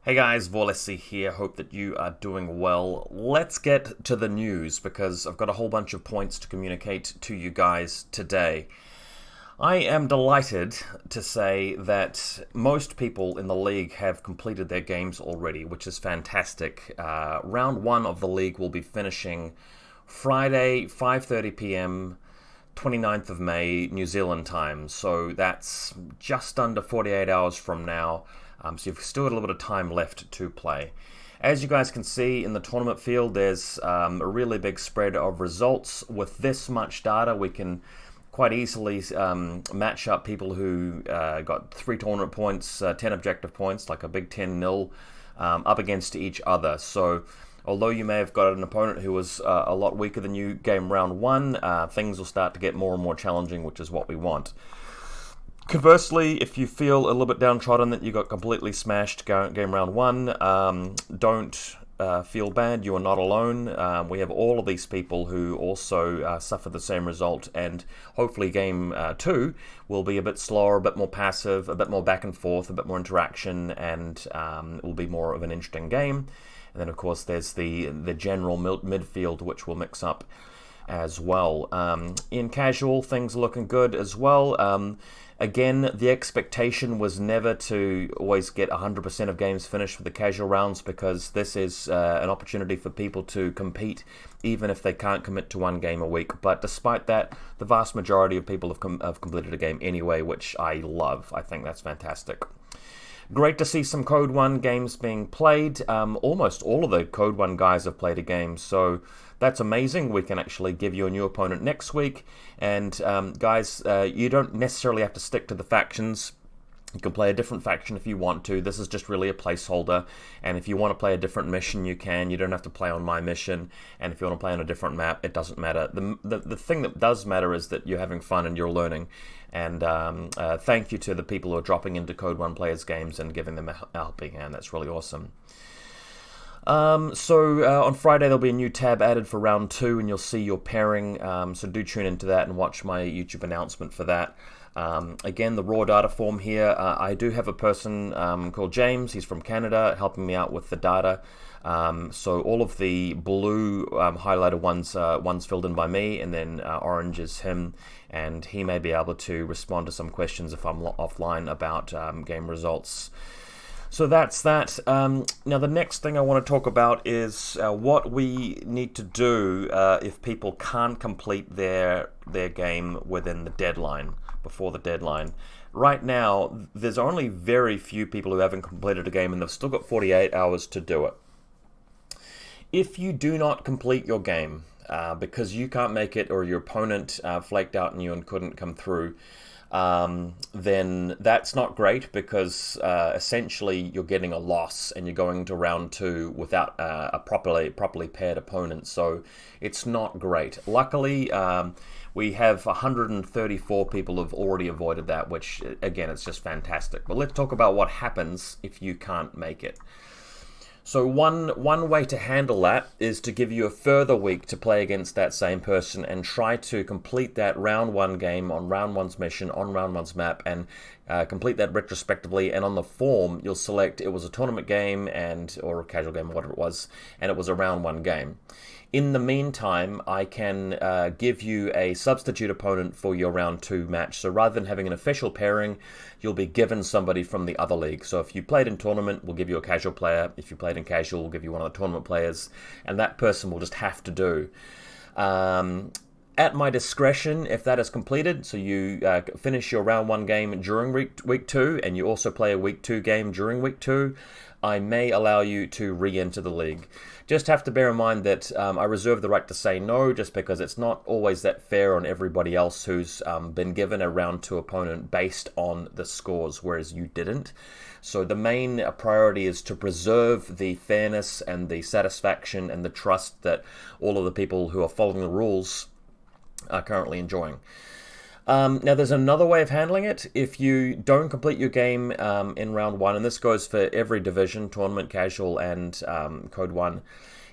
Hey guys, VaulSC here. Hope that you are doing well. Let's get to the news because I've got a whole bunch of points to communicate to you guys today. I am delighted to say that most people in the league have completed their games already, which is fantastic. Round 1 of the league will be finishing Friday, 5:30 p.m. 29th of May, New Zealand time. So that's just under 48 hours from now. So you've still got a little bit of time left to play. As you guys can see in the tournament field, there's a really big spread of results. With this much data, we can quite easily match up people who got 3 tournament points, 10 objective points, like a big 10-0, up against each other. So although you may have got an opponent who was a lot weaker than you game round 1, things will start to get more and more challenging, which is what we want. Conversely, if you feel a little bit downtrodden that you got completely smashed game round 1, don't feel bad. You are not alone. We have all of these people who also suffer the same result, and hopefully game 2 will be a bit slower, a bit more passive, a bit more back and forth, a bit more interaction, and it will be more of an interesting game. And then, of course, there's the general midfield, which will mix up as well. In casual, things are looking good as well. Again, the expectation was never to always get 100% of games finished for the casual rounds, because this is an opportunity for people to compete even if they can't commit to one game a week. But despite that, the vast majority of people have completed a game anyway, which I love. I think that's fantastic. Great to see some Code 1 games being played. Almost all of the Code 1 guys have played a game, so that's amazing. We can actually give you a new opponent next week. And guys, you don't necessarily have to stick to the factions. You can play a different faction if you want to. This is just really a placeholder. And if you want to play a different mission, you can. You don't have to play on my mission. And if you want to play on a different map, it doesn't matter. The thing that does matter is that you're having fun and you're learning. And thank you to the people who are dropping into Code 1 players' games and giving them a helping hand. That's really awesome. On Friday there'll be a new tab added for round 2, and you'll see your pairing. So do tune into that and watch my YouTube announcement for that. Again, the raw data form here, I do have a person called James. He's from Canada, helping me out with the data. So all of the blue highlighted one's filled in by me, and then orange is him, and he may be able to respond to some questions if I'm offline about game results. So that's that. Now the next thing I want to talk about is what we need to do if people can't complete their game within the deadline, before the deadline. Right now, there's only very few people who haven't completed a game, and they've still got 48 hours to do it. If you do not complete your game because you can't make it, or your opponent flaked out on you and couldn't come through, then that's not great, because essentially you're getting a loss and you're going to round 2 without a properly paired opponent. So it's not great. Luckily, we have 134 people who have already avoided that, which again, it's just fantastic. But let's talk about what happens if you can't make it. So one way to handle that is to give you a further week to play against that same person and try to complete that round 1 game on round 1's mission, on round 1's map, and complete that retrospectively. And on the form, you'll select it was a tournament game or a casual game, or whatever it was, and it was a round 1 game. In the meantime, I can give you a substitute opponent for your round 2 match. So rather than having an official pairing, you'll be given somebody from the other league. So if you played in tournament, we'll give you a casual player. If you played in casual, we'll give you one of the tournament players. And that person will just have to do. At my discretion, if that is completed, so you finish your round 1 game during week 2, and you also play a week 2 game during week 2, I may allow you to re-enter the league. Just have to bear in mind that I reserve the right to say no, just because it's not always that fair on everybody else who's been given a round 2 opponent based on the scores, whereas you didn't. So the main priority is to preserve the fairness and the satisfaction and the trust that all of the people who are following the rules are currently enjoying. Now there's another way of handling it. If you don't complete your game in round 1, and this goes for every division, tournament, casual, and Code 1,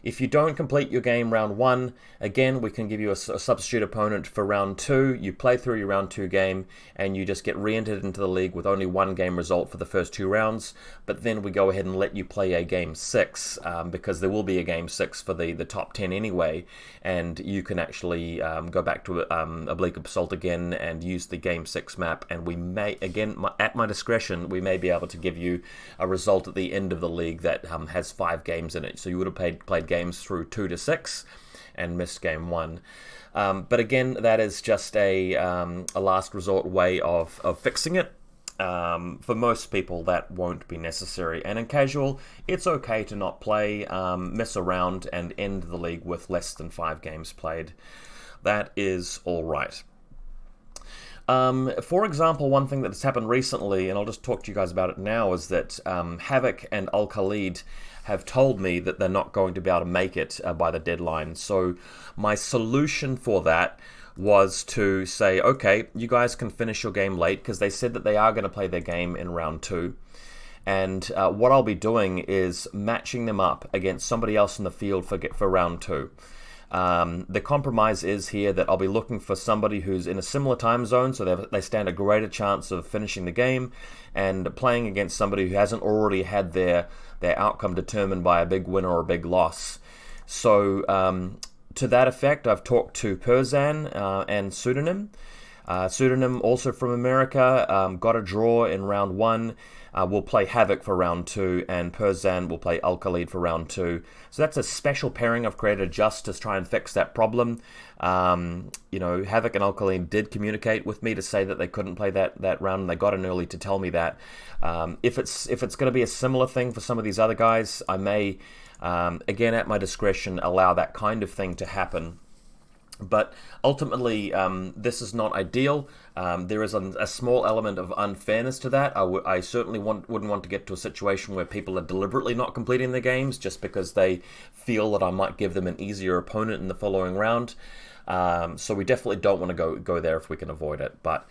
If you don't complete your game round 1, again, we can give you a substitute opponent for round 2. You play through your round 2 game, and you just get re-entered into the league with only 1 game result for the first 2 rounds. But then we go ahead and let you play a game 6, because there will be a game 6 for the top 10 anyway, and you can actually go back to Oblique Assault again and use the game 6 map, and we may, again, at my discretion, we may be able to give you a result at the end of the league that has 5 games in it. So you would have played games through 2 to 6 and missed game 1. But again, that is just a last resort way of fixing it. For most people, that won't be necessary. And in casual, it's okay to not play, mess around, and end the league with less than 5 games played. That is all right. For example, one thing that's happened recently, and I'll just talk to you guys about it now, is that Havoc and Al-Khalid have told me that they're not going to be able to make it by the deadline. So my solution for that was to say, okay, you guys can finish your game late, because they said that they are going to play their game in round 2. And what I'll be doing is matching them up against somebody else in the field for round 2. The compromise is here that I'll be looking for somebody who's in a similar time zone, so they stand a greater chance of finishing the game, and playing against somebody who hasn't already had their outcome determined by a big win or a big loss. So to that effect, I've talked to Perzan and Pseudonym. Pseudonym, also from America, got a draw in round 1. We'll play Havoc for round 2, and Perzan will play Al-Khalid for round 2. So that's a special pairing I've created just to try and fix that problem. Havoc and Al-Khalid did communicate with me to say that they couldn't play that round, and they got in early to tell me that. If it's going to be a similar thing for some of these other guys, I may, again at my discretion, allow that kind of thing to happen. But ultimately, this is not ideal. There is a small element of unfairness to that. I certainly wouldn't want to get to a situation where people are deliberately not completing their games just because they feel that I might give them an easier opponent in the following round. So we definitely don't want to go there if we can avoid it. But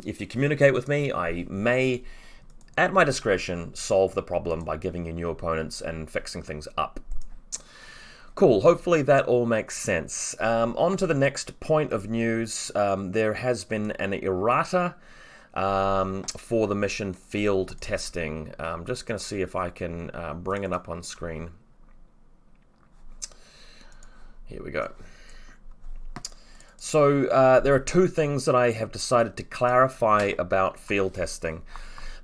if you communicate with me, I may, at my discretion, solve the problem by giving you new opponents and fixing things up. Cool, hopefully that all makes sense. On to the next point of news. There has been an errata for the mission field testing. I'm just going to see if I can bring it up on screen. Here we go. So there are 2 things that I have decided to clarify about field testing.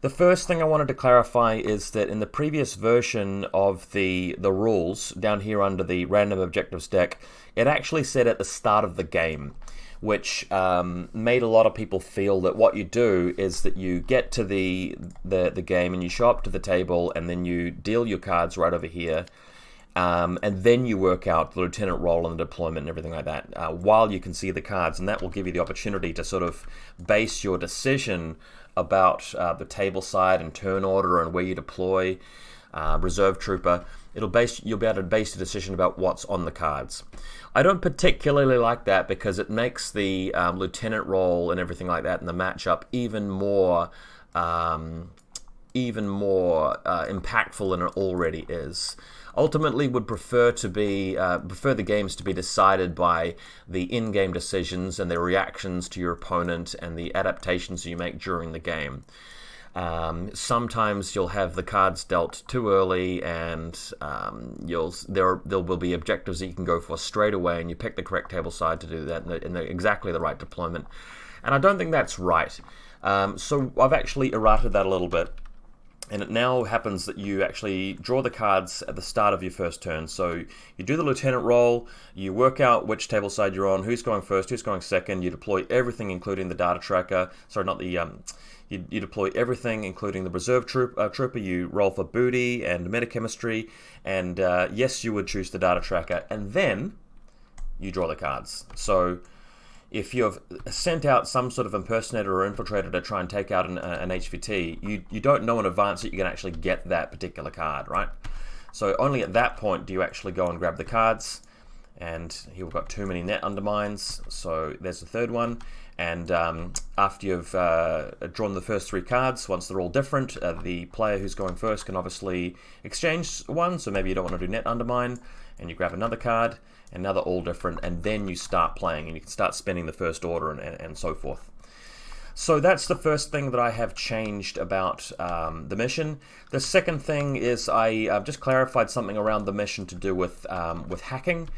The first thing I wanted to clarify is that in the previous version of the rules, down here under the random objectives deck, it actually said at the start of the game, which made a lot of people feel that what you do is that you get to the game and you show up to the table, and then you deal your cards right over here, and then you work out the lieutenant role and the deployment and everything like that while you can see the cards, and that will give you the opportunity to sort of base your decision about the table side and turn order and where you deploy reserve trooper. You'll be able to base the decision about what's on the cards. I don't particularly like that because it makes the lieutenant role and everything like that in the matchup even more impactful than it already is. Ultimately, would prefer the games to be decided by the in-game decisions and the reactions to your opponent and the adaptations you make during the game. Sometimes you'll have the cards dealt too early, and there will be objectives that you can go for straight away, and you pick the correct table side to do that in exactly the right deployment. And I don't think that's right. So I've actually errated that a little bit. And it now happens that you actually draw the cards at the start of your first turn. So you do the lieutenant roll, you work out which table side you're on, who's going first, who's going second, you deploy everything including the data tracker, sorry, not the, you deploy everything including the reserve trooper, you roll for booty and metachemistry, and yes, you would choose the data tracker, and then you draw the cards. So if you have sent out some sort of impersonator or infiltrator to try and take out an HVT, you don't know in advance that you can actually get that particular card, right? So only at that point do you actually go and grab the cards, and here we've got too many net undermines, so there's the third one. And after you've drawn the first 3 cards, once they're all different, the player who's going first can obviously exchange one, so maybe you don't want to do net undermine, and you grab another card, and now they're all different, and then you start playing, and you can start spending the first order and so forth. So that's the first thing that I have changed about the mission. The second thing is I just clarified something around the mission to do with hacking.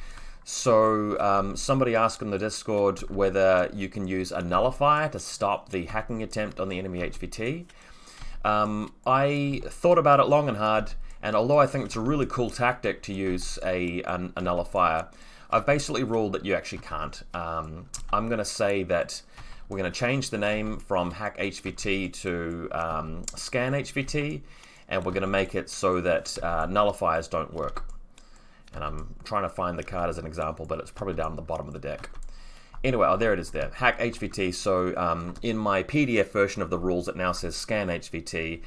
So somebody asked in the Discord whether you can use a nullifier to stop the hacking attempt on the enemy HVT. I thought about it long and hard, and although I think it's a really cool tactic to use a nullifier, I've basically ruled that you actually can't. I'm going to say that we're going to change the name from hack HVT to scan HVT, and we're going to make it so that nullifiers don't work. And I'm trying to find the card as an example, but it's probably down at the bottom of the deck. Anyway, oh, there it is there. Hack HVT. So in my PDF version of the rules, it now says scan HVT.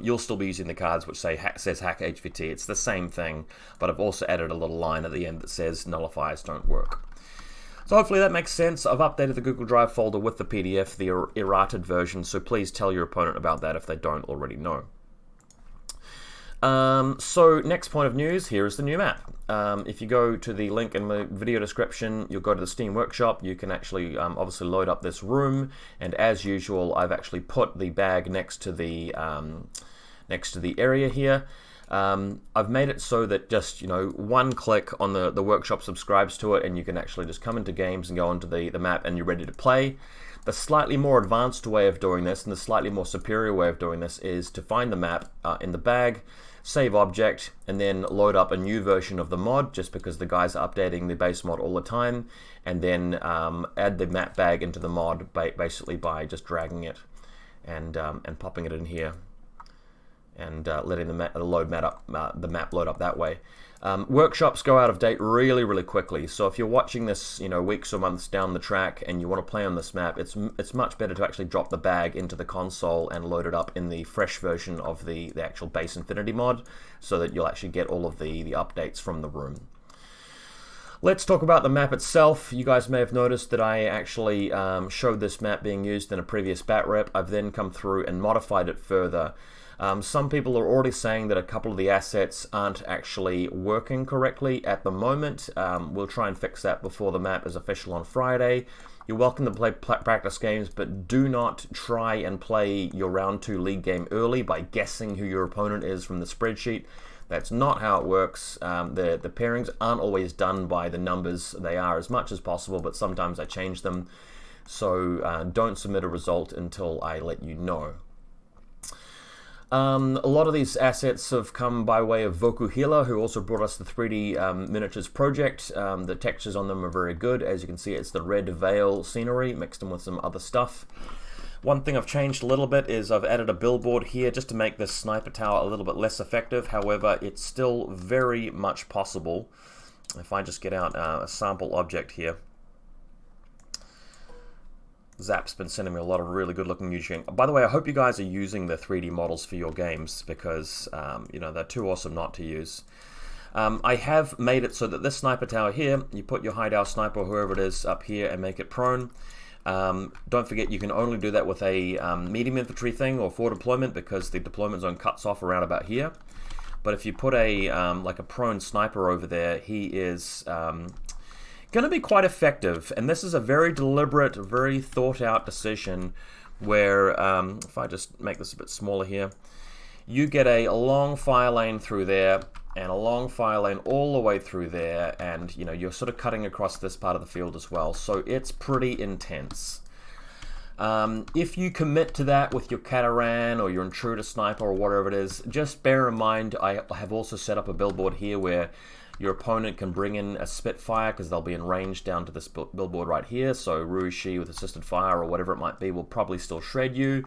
You'll still be using the cards which says hack HVT. It's the same thing, but I've also added a little line at the end that says nullifiers don't work. So hopefully that makes sense. I've updated the Google Drive folder with the PDF, the errated version, so please tell your opponent about that if they don't already know. So next point of news, here is the new map. If you go to the link in the video description, you'll go to the Steam Workshop. You can actually obviously load up this room, and as usual, I've actually put the bag next to the area here. I've made it so that just, one click on the workshop subscribes to it, and you can actually just come into games and go onto the map and you're ready to play. The slightly more advanced way of doing this, and the slightly more superior way of doing this, is to find the map in the bag, save object, and then load up a new version of the mod, just because the guys are updating the base mod all the time, and then add the map bag into the mod basically by just dragging it and popping it in here, and letting the map load up that way. Workshops go out of date really, really quickly, so if you're watching this, weeks or months down the track and you want to play on this map, it's much better to actually drop the bag into the console and load it up in the fresh version of the actual base Infinity mod, so that you'll actually get all of the updates from the room. Let's talk about the map itself. You guys may have noticed that I actually showed this map being used in a previous bat rep. I've then come through and modified it further. Some people are already saying that a couple of the assets aren't actually working correctly at the moment. We'll try and fix that before the map is official on Friday. You're welcome to play practice games, but do not try and play your round 2 league game early by guessing who your opponent is from the spreadsheet. That's not how it works. The pairings aren't always done by the numbers. They are as much as possible, but sometimes I change them. So don't submit a result until I let you know. A lot of these assets have come by way of Vokuhila, who also brought us the 3D miniatures project. The textures on them are very good. As you can see, it's the red veil scenery mixed in with some other stuff. One thing I've changed a little bit is I've added a billboard here just to make this sniper tower a little bit less effective. However, it's still very much possible. If I just get out a sample object here. Zap's been sending me a lot of really good looking using. By the way, I hope you guys are using the 3D models for your games, because they're too awesome not to use. I have made it so that this sniper tower here, you put your hideout sniper or whoever it is up here and make it prone. Don't forget you can only do that with a medium infantry thing or forward deployment, because the deployment zone cuts off around about here. But if you put a prone sniper over there, he is going to be quite effective, and this is a very deliberate, very thought out decision where, if I just make this a bit smaller here, you get a long fire lane through there and a long fire lane all the way through there, and you're sort of cutting across this part of the field as well, so it's pretty intense. If you commit to that with your Cataran or your Intruder Sniper or whatever it is, just bear in mind I have also set up a billboard here where your opponent can bring in a Spitfire, because they'll be in range down to this billboard right here, so Ruishi with assisted fire or whatever it might be will probably still shred you,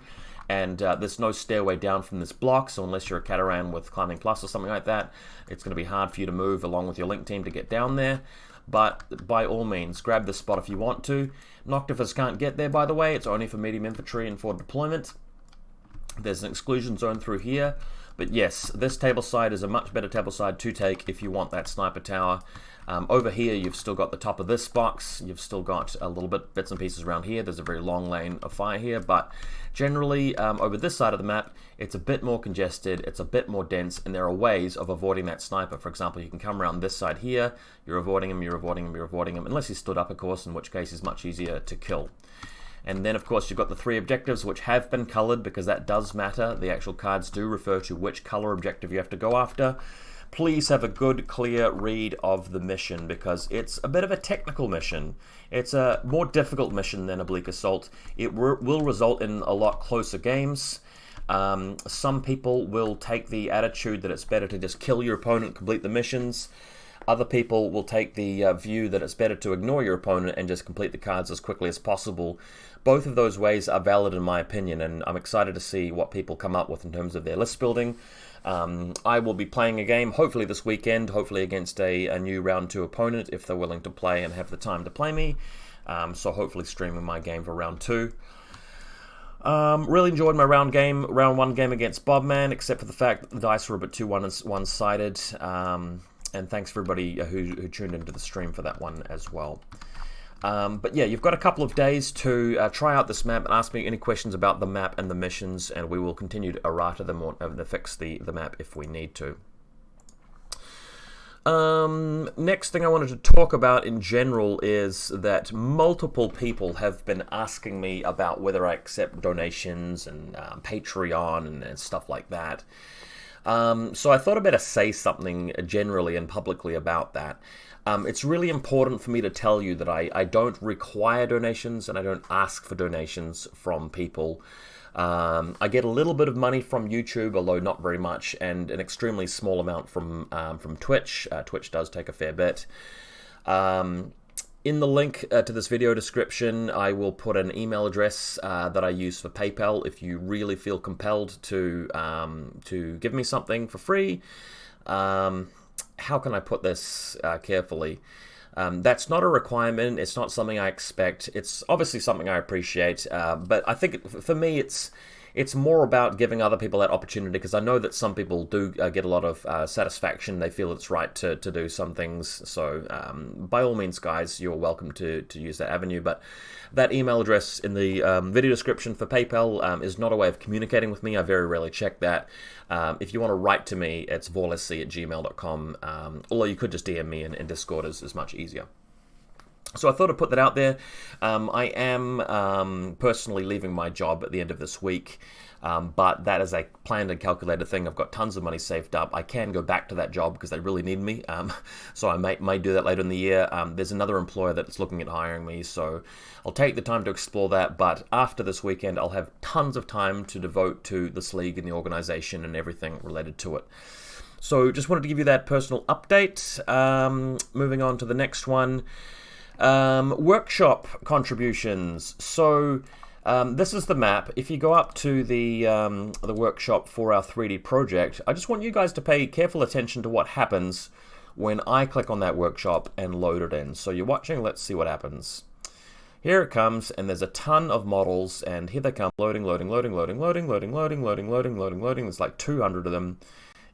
and there's no stairway down from this block, so unless you're a Cataran with Climbing Plus or something like that, it's going to be hard for you to move along with your Link team to get down there. But by all means, grab this spot if you want to. Noctifus can't get there, by the way. It's only for medium infantry and forward deployment. There's an exclusion zone through here, But yes, this tableside is a much better tableside to take if you want that sniper tower. Over here, you've still got the top of this box. You've still got a little bits and pieces around here. There's a very long lane of fire here, but generally over this side of the map, it's a bit more congested, it's a bit more dense, and there are ways of avoiding that sniper. For example, you can come around this side here, you're avoiding him, you're avoiding him, you're avoiding him, unless he's stood up, of course, in which case he's much easier to kill. And then, of course, you've got the 3 objectives, which have been colored because that does matter. The actual cards do refer to which color objective you have to go after. Please have a good, clear read of the mission because it's a bit of a technical mission. It's a more difficult mission than Oblique Assault. It will result in a lot closer games. Some people will take the attitude that it's better to just kill your opponent and complete the missions. Other people will take the view that it's better to ignore your opponent and just complete the cards as quickly as possible. Both of those ways are valid in my opinion, and I'm excited to see what people come up with in terms of their list building. I will be playing a game, hopefully this weekend, hopefully against a new round 2 opponent if they're willing to play and have the time to play me. So hopefully streaming my game for round 2. Really enjoyed my round 1 game against Bobman, except for the fact that the dice were a bit too one-sided. And thanks for everybody who tuned into the stream for that one as well. But yeah, you've got a couple of days to try out this map and ask me any questions about the map and the missions, and we will continue to errata them or to fix the map if we need to. Next thing I wanted to talk about in general is that multiple people have been asking me about whether I accept donations and Patreon and stuff like that. So I thought I'd better say something generally and publicly about that. It's really important for me to tell you that I don't require donations and I don't ask for donations from people. I get a little bit of money from YouTube, although not very much, and an extremely small amount from Twitch. Twitch does take a fair bit. In the link to this video description, I will put an email address that I use for PayPal if you really feel compelled to give me something for free. How can I put this carefully? That's not a requirement. It's not something I expect. It's obviously something I appreciate, but I think for me it's more about giving other people that opportunity, because I know that some people do get a lot of satisfaction. They feel it's right to do some things. So by all means, guys, you're welcome to use that avenue. But that email address in the video description for PayPal is not a way of communicating with me. I very rarely check that. If you want to write to me, it's VaulSC@gmail.com. Although you could just DM me in Discord is much easier. So I thought I'd put that out there. I am personally leaving my job at the end of this week, but that is a planned and calculated thing. I've got tons of money saved up. I can go back to that job because they really need me, so I may do that later in the year. There's another employer that's looking at hiring me, so I'll take the time to explore that, but after this weekend I'll have tons of time to devote to this league and the organization and everything related to it. So just wanted to give you that personal update. Moving on to the next one. Workshop contributions. So this is the map. If you go up to the workshop for our 3D project, I just want you guys to pay careful attention to what happens when I click on that workshop and load it in. So you're watching, let's see what happens. Here it comes, and there's a ton of models, and here they come, loading, loading, loading, loading, loading, loading, loading, loading, loading, loading, loading. There's like 200 of them,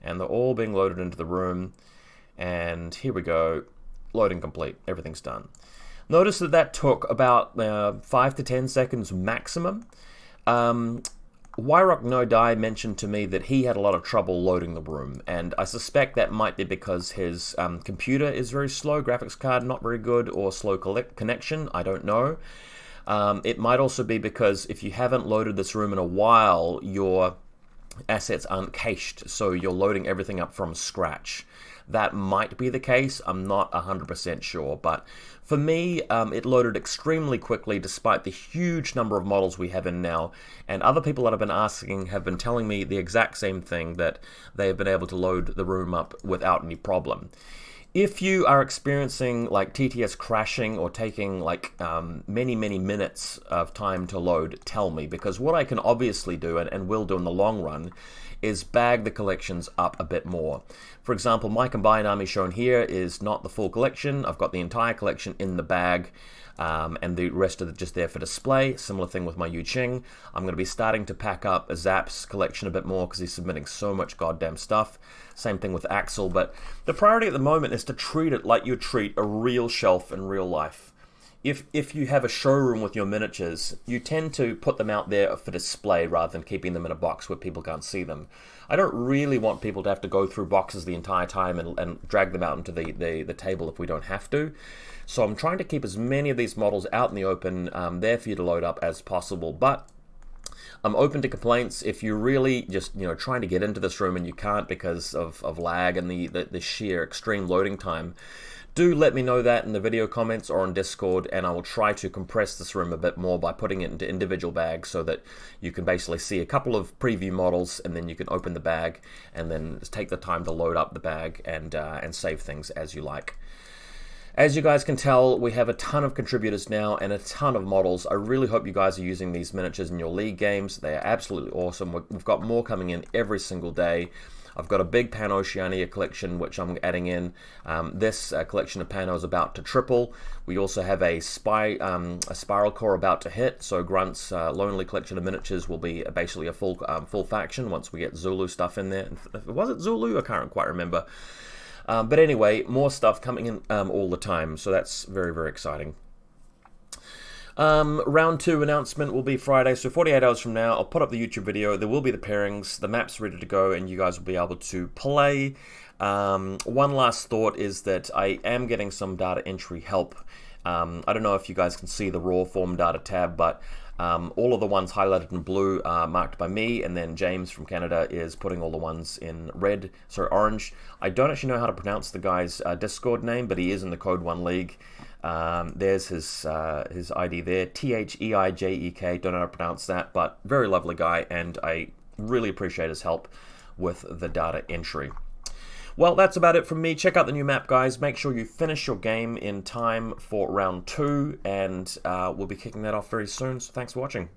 and they're all being loaded into the room. And here we go, loading complete, everything's done. Notice that took about 5 to 10 seconds maximum. Wyrock No Die mentioned to me that he had a lot of trouble loading the room, and I suspect that might be because his computer is very slow, graphics card not very good, or slow connection, I don't know. It might also be because if you haven't loaded this room in a while, your assets aren't cached, so you're loading everything up from scratch. That might be the case, I'm not 100% sure, but for me, it loaded extremely quickly despite the huge number of models we have in now, and other people that I've been asking have been telling me the exact same thing, that they have been able to load the room up without any problem. If you are experiencing like TTS crashing or taking like many minutes of time to load, tell me, because what I can obviously do and will do in the long run is bag the collections up a bit more. For example, my combined army shown here is not the full collection. I've got the entire collection in the bag, and the rest of it just there for display. Similar thing with my Yu Ching. I'm going to be starting to pack up Zap's collection a bit more because he's submitting so much goddamn stuff. Same thing with Axel, but the priority at the moment is to treat it like you treat a real shelf in real life. If you have a showroom with your miniatures, you tend to put them out there for display rather than keeping them in a box where people can't see them. I don't really want people to have to go through boxes the entire time and drag them out into the table if we don't have to. So I'm trying to keep as many of these models out in the open there for you to load up as possible. But I'm open to complaints. If you're really just trying to get into this room and you can't because of lag and the sheer extreme loading time, do let me know that in the video comments or on Discord, and I will try to compress this room a bit more by putting it into individual bags so that you can basically see a couple of preview models, and then you can open the bag and then take the time to load up the bag and save things as you like. As you guys can tell, we have a ton of contributors now and a ton of models. I really hope you guys are using these miniatures in your league games. They are absolutely awesome. We've got more coming in every single day. I've got a big Pan-Oceania collection which I'm adding in. This collection of Pano is about to triple. We also have a Spiral Core about to hit, so Grunt's Lonely collection of miniatures will be basically a full faction once we get Zulu stuff in there. Was it Zulu? I can't quite remember. But anyway, more stuff coming in all the time, so that's very, very exciting. Round 2 announcement will be Friday, so 48 hours from now, I'll put up the YouTube video. There will be the pairings, the map's ready to go, and you guys will be able to play. One last thought is that I am getting some data entry help. I don't know if you guys can see the raw form data tab, but all of the ones highlighted in blue are marked by me, and then James from Canada is putting all the ones in red, so orange. I don't actually know how to pronounce the guy's Discord name, but he is in the Code 1 League. There's his ID there, Theijek, don't know how to pronounce that, but very lovely guy, and I really appreciate his help with the data entry. Well, that's about it from me. Check out the new map, guys. Make sure you finish your game in time for round 2, and we'll be kicking that off very soon, so thanks for watching.